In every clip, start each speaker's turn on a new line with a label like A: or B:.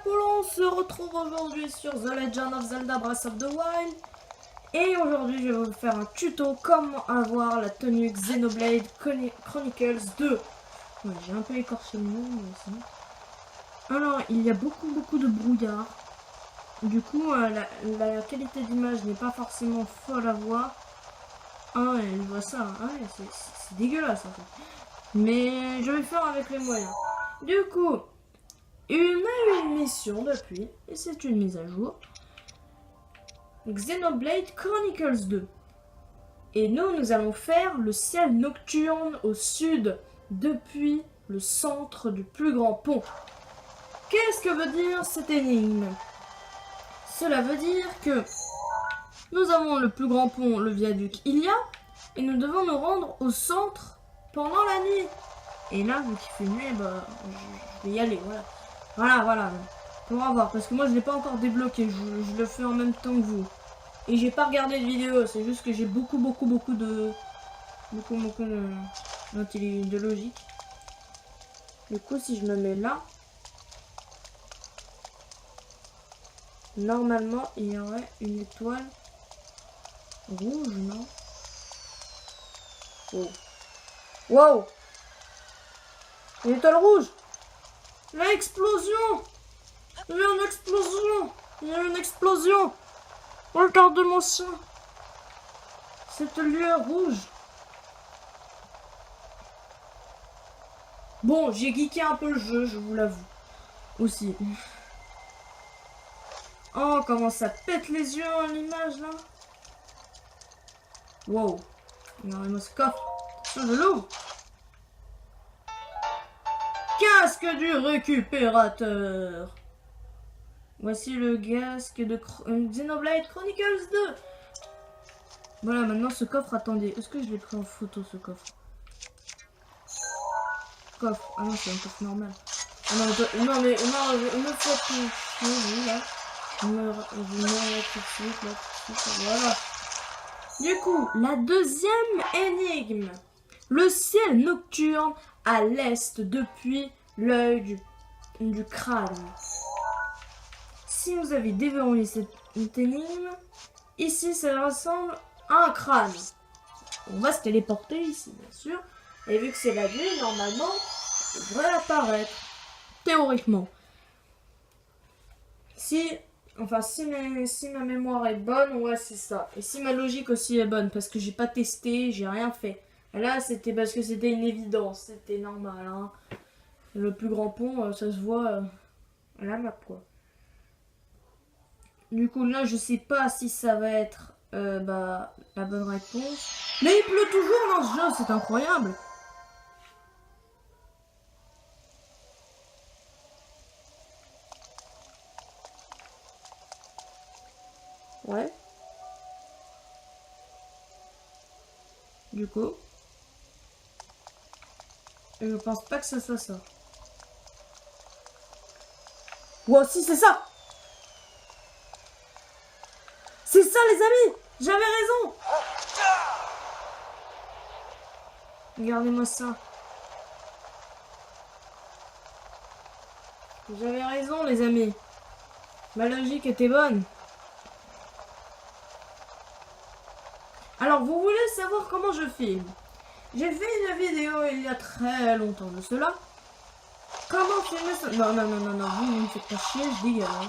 A: Poule, on se retrouve aujourd'hui sur The Legend of Zelda Breath of the Wild. Et aujourd'hui je vais vous faire un tuto comment avoir la tenue Xenoblade Chronicles 2. Ouais, j'ai un peu écorché le nom, mais sinon. Alors il y a beaucoup de brouillard. Du coup la qualité d'image n'est pas forcément folle à voir. Ah ouais, je vois ça, ah ouais, c'est dégueulasse en fait. Mais je vais faire avec les moyens. Du coup, il y a eu une mission depuis, et c'est une mise à jour. Xenoblade Chronicles 2. Et nous allons faire le ciel nocturne au sud, depuis le centre du plus grand pont. Qu'est-ce que veut dire cette énigme? Cela veut dire que nous avons le plus grand pont, le viaduc Ilia, et nous devons nous rendre au centre pendant la nuit. Et là, vu qu'il fait nuit, bah, je vais y aller, voilà. Pour voir, parce que moi je l'ai pas encore débloqué, je le fais en même temps que vous. Et j'ai pas regardé de vidéo, c'est juste que j'ai beaucoup de logique. Du coup, si je me mets là, normalement il y aurait une étoile rouge, non? Oh. Wow! Une étoile rouge! L'explosion! Il y a une explosion! Il y a une explosion! Regarde-moi ça! Cette lueur rouge! Bon, j'ai geeké un peu le jeu, je vous l'avoue. Aussi. Oh, comment ça pète les yeux en l'image là! Wow! Regardez-moi ce coffre! Ça, je l'ouvre! Casque du récupérateur! Voici le casque de Xenoblade Chronicles 2. Voilà, maintenant ce coffre, attendez, est-ce que je l'ai pris en photo ce coffre? Coffre, ah non, c'est un coffre normal. Ah non, mais me faites chier, oui, là. Je me remets tout de suite, là, tout de suite, voilà. Du coup, la deuxième énigme. Le ciel nocturne à l'est depuis l'œil du crâne. Si vous avez déverrouillé cette énigme, ici ça ressemble à un crâne. On va se téléporter ici, bien sûr. Et vu que c'est la nuit, normalement, ça devrait apparaître. Théoriquement. Si ma mémoire est bonne, ouais, c'est ça. Et si ma logique aussi est bonne, parce que j'ai pas testé, j'ai rien fait. Et là, c'était parce que c'était une évidence, c'était normal. Hein. Le plus grand pont, ça se voit à la map, quoi. Du coup, là, je sais pas si ça va être la bonne réponse. Mais il pleut toujours dans ce jeu, c'est incroyable. Ouais. Du coup. Je pense pas que ce soit ça. Wow, si, c'est ça! C'est ça, les amis! J'avais raison! Regardez-moi ça. J'avais raison, les amis. Ma logique était bonne. Alors, vous voulez savoir comment je filme? J'ai fait une vidéo il y a très longtemps de cela. Comment filmer ça? Non, vous me faites pas chier, je dégage.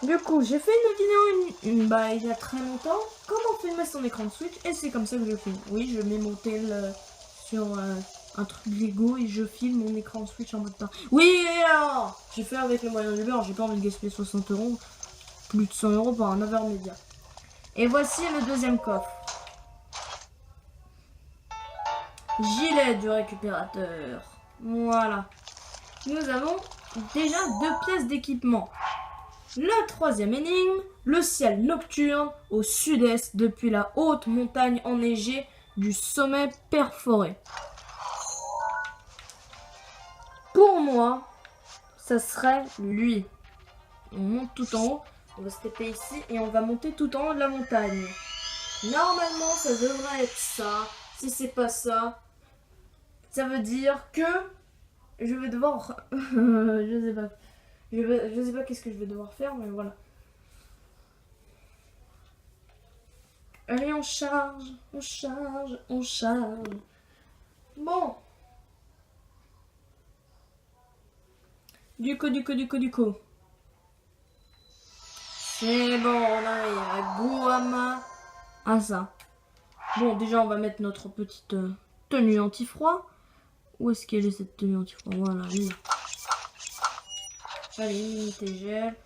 A: Du coup, j'ai fait une vidéo il y a très longtemps. Comment filmer son écran de Switch? Et c'est comme ça que je filme. Oui, je mets mon tel sur un truc Lego et je filme mon écran de Switch en mode temps. Oui, et alors j'ai fait avec les moyens du beurre. J'ai pas envie de gaspiller 60 €. Plus de 100 € pour un Overmedia. Et voici le deuxième coffre. Gilet du récupérateur. Voilà. Nous avons déjà 2 pièces d'équipement. La troisième énigme, le ciel nocturne au sud-est depuis la haute montagne enneigée du sommet perforé. Pour moi, ça serait lui. On monte tout en haut, on va se taper ici et on va monter tout en haut de la montagne. Normalement, ça devrait être ça. Si c'est pas ça, ça veut dire que je vais devoir... je sais pas. Je sais pas qu'est-ce que je vais devoir faire, mais voilà. Allez, on charge, on charge, on charge. Bon. Du coup. C'est bon, on arrive à Guama. Ah ça. Bon, déjà, on va mettre notre petite tenue anti-froid. Où est-ce qu'elle est cette tenue anti-froid? Voilà, là. Allez, unité gel.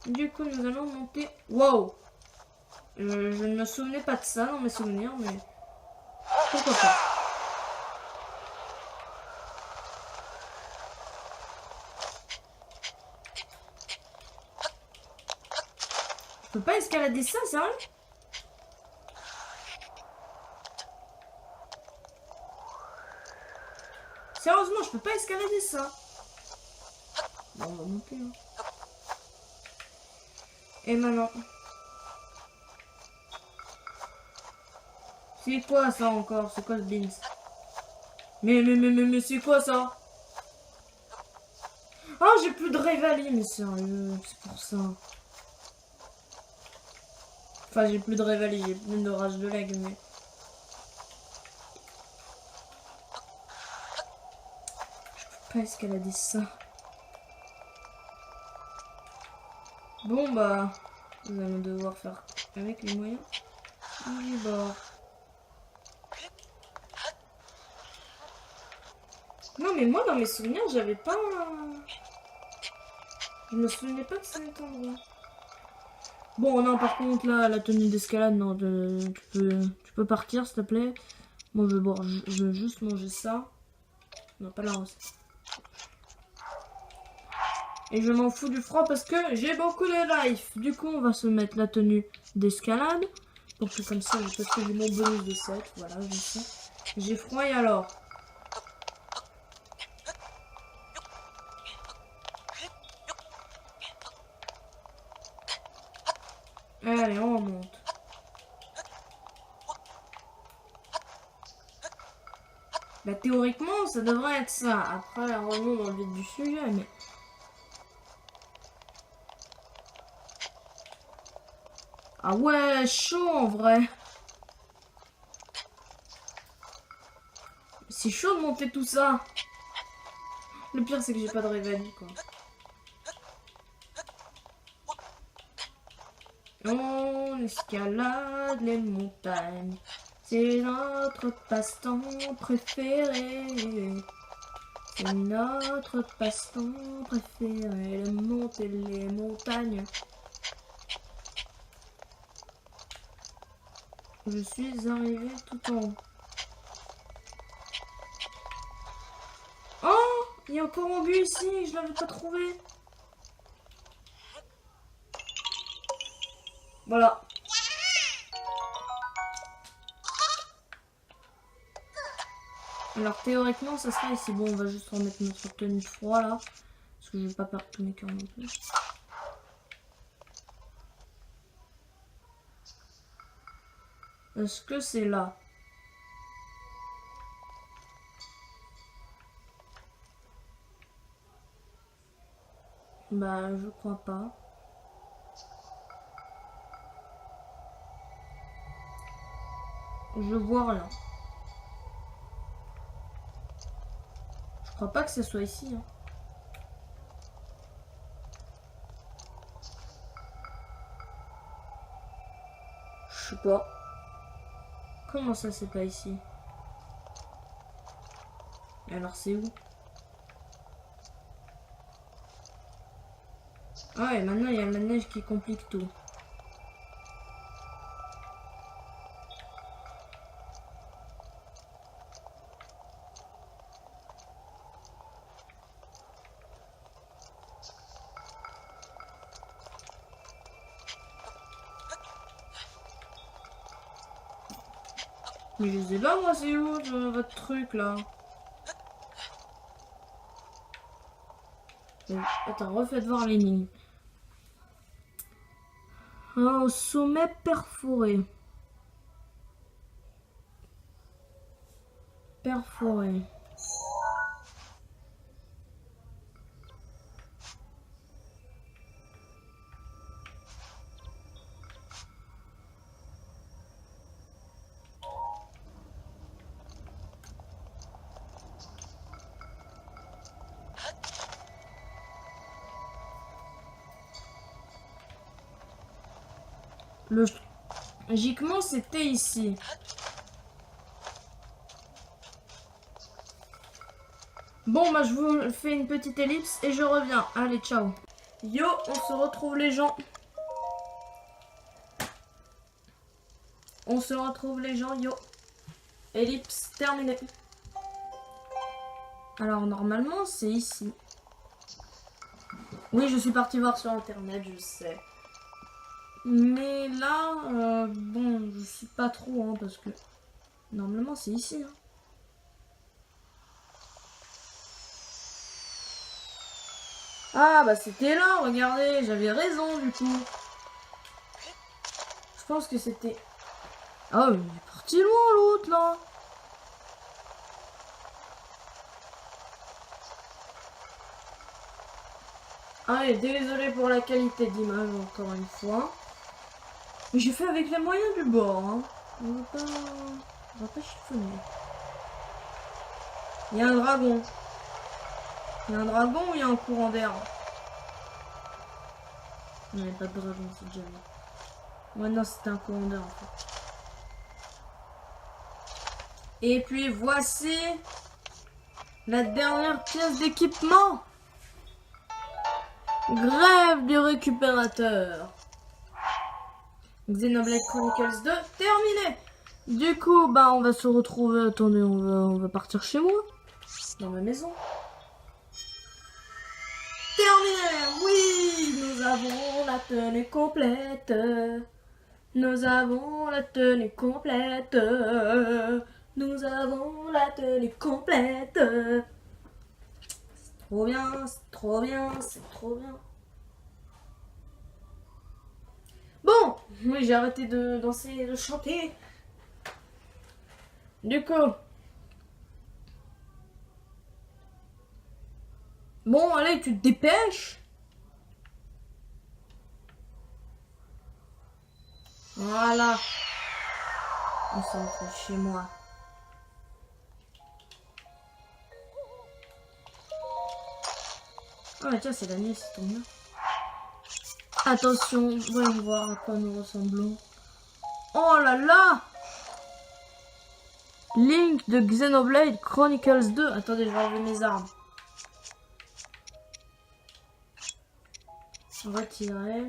A: Du coup, nous allons monter... Wow! Je ne me souvenais pas de ça dans mes souvenirs, mais... Pourquoi pas? Je peux pas escalader ça, sérieux? Sérieusement, je peux pas escalader ça. Bon, on va monter. Hein. Et maintenant... C'est quoi ça encore? C'est quoi ce beans? Mais c'est quoi ça? Ah, j'ai plus de révalie, mais sérieux, c'est pour ça. Enfin, j'ai plus de révalie, j'ai plus de rage de leg, mais... Je peux pas escalader ça. Bon, bah... Nous allons devoir faire avec les moyens du bord. Non, mais moi, dans mes souvenirs, j'avais pas... Je me souvenais pas que c'était un endroit. Bon, non, par contre, là, la tenue d'escalade, non, tu peux partir, s'il te plaît. Moi, je veux juste manger ça. Non, pas la recette. Et je m'en fous du froid parce que j'ai beaucoup de life. Du coup, on va se mettre la tenue d'escalade. Pour que comme ça, parce que j'ai mon bonus de 7. Voilà, je sais. J'ai froid et alors. Allez, on remonte. Bah, théoriquement, ça devrait être ça. Après, revenons dans le vif du sujet, mais... Ah ouais, chaud en vrai. C'est chaud de monter tout ça. Le pire, c'est que j'ai pas de réveil, quoi. On escalade les montagnes. C'est notre passe-temps préféré. C'est notre passe-temps préféré. De monter les montagnes. Je suis arrivé tout en haut. Oh! Il y a encore un but ici, je l'avais pas trouvé. Voilà. Alors théoriquement ça sera ici. Bon, on va juste remettre notre tenue de froid là. Parce que je vais pas perdre tous mes cœurs non plus. Est-ce que c'est là? Bah je crois pas. Je vois rien. Je crois pas que ce soit ici. Hein. Je sais pas. Comment ça c'est pas ici? Alors c'est où? Ah et maintenant il y a la neige qui complique tout. Mais je sais pas moi c'est où votre truc là. Attends, refaites voir l'énigme. Au sommet perforé. Perforé. Logiquement, c'était ici. Bon, bah, je vous fais une petite ellipse et je reviens. Allez, ciao. Yo, on se retrouve les gens. On se retrouve les gens, yo. Ellipse terminée. Alors, normalement, c'est ici. Oui, je suis partie voir sur internet, je sais. Mais là, bon, je suis pas trop, hein, parce que normalement, c'est ici. Hein. Ah, bah c'était là, regardez, j'avais raison du coup. Je pense que c'était... Ah, il est parti loin l'autre là. Ah, et désolé pour la qualité d'image encore une fois. Mais j'ai fait avec les moyens du bord. Hein. On va pas chiffonner. Il y a un dragon. Il y a un dragon ou il y a un courant d'air? Non, il n'y a pas de dragon, c'est déjà vu. Ouais, non, c'était un courant d'air en fait. Et puis voici la dernière pièce d'équipement. Grève du récupérateur. Xenoblade Chronicles 2 terminé. Du coup, bah on va se retrouver. Attendez, on va partir chez moi. Dans ma maison. Terminé. Oui, nous avons la tenue complète. Nous avons la tenue complète. Nous avons la tenue complète. C'est trop bien, c'est trop bien, c'est trop bien. Bon, oui, j'ai arrêté de danser et de chanter. Du coup. Bon, allez, tu te dépêches. Voilà. On se retrouve chez moi. Ah, mais tiens, c'est la nuit, c'est ton bien. Attention, voyons voir à quoi nous ressemblons. Oh là là! Link de Xenoblade Chronicles 2. Attendez, je vais enlever mes armes. Retirer.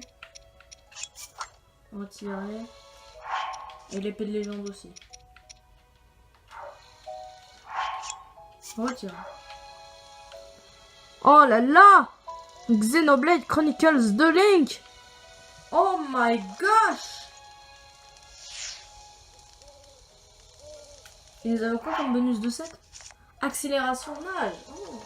A: Retirer. Et l'épée de légende aussi. Retirer. Oh là là! Xenoblade Chronicles 2 Link! Oh my gosh! Et nous avons quoi comme bonus de 7? Accélération nage. Oh.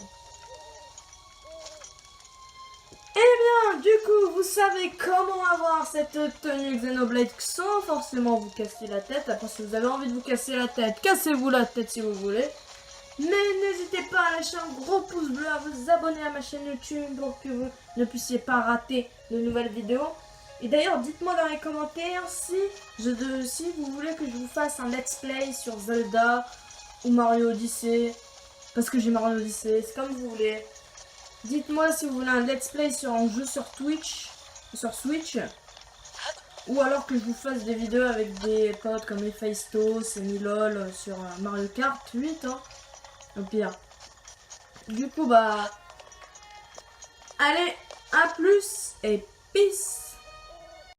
A: Eh bien, du coup, vous savez comment avoir cette tenue Xenoblade sans forcément vous casser la tête. Après, si vous avez envie de vous casser la tête, cassez-vous la tête si vous voulez. Mais n'hésitez pas à lâcher un gros pouce bleu, à vous abonner à ma chaîne YouTube pour que vous ne puissiez pas rater de nouvelles vidéos. Et d'ailleurs, dites-moi dans les commentaires si vous voulez que je vous fasse un let's play sur Zelda ou Mario Odyssey. Parce que j'ai Mario Odyssey, c'est comme vous voulez. Dites-moi si vous voulez un let's play sur un jeu sur Twitch, sur Switch. Ou alors que je vous fasse des vidéos avec des potes comme les Faistos et Milol sur Mario Kart 8. Hein. Au pire. Du coup, bah... Allez, à plus et peace.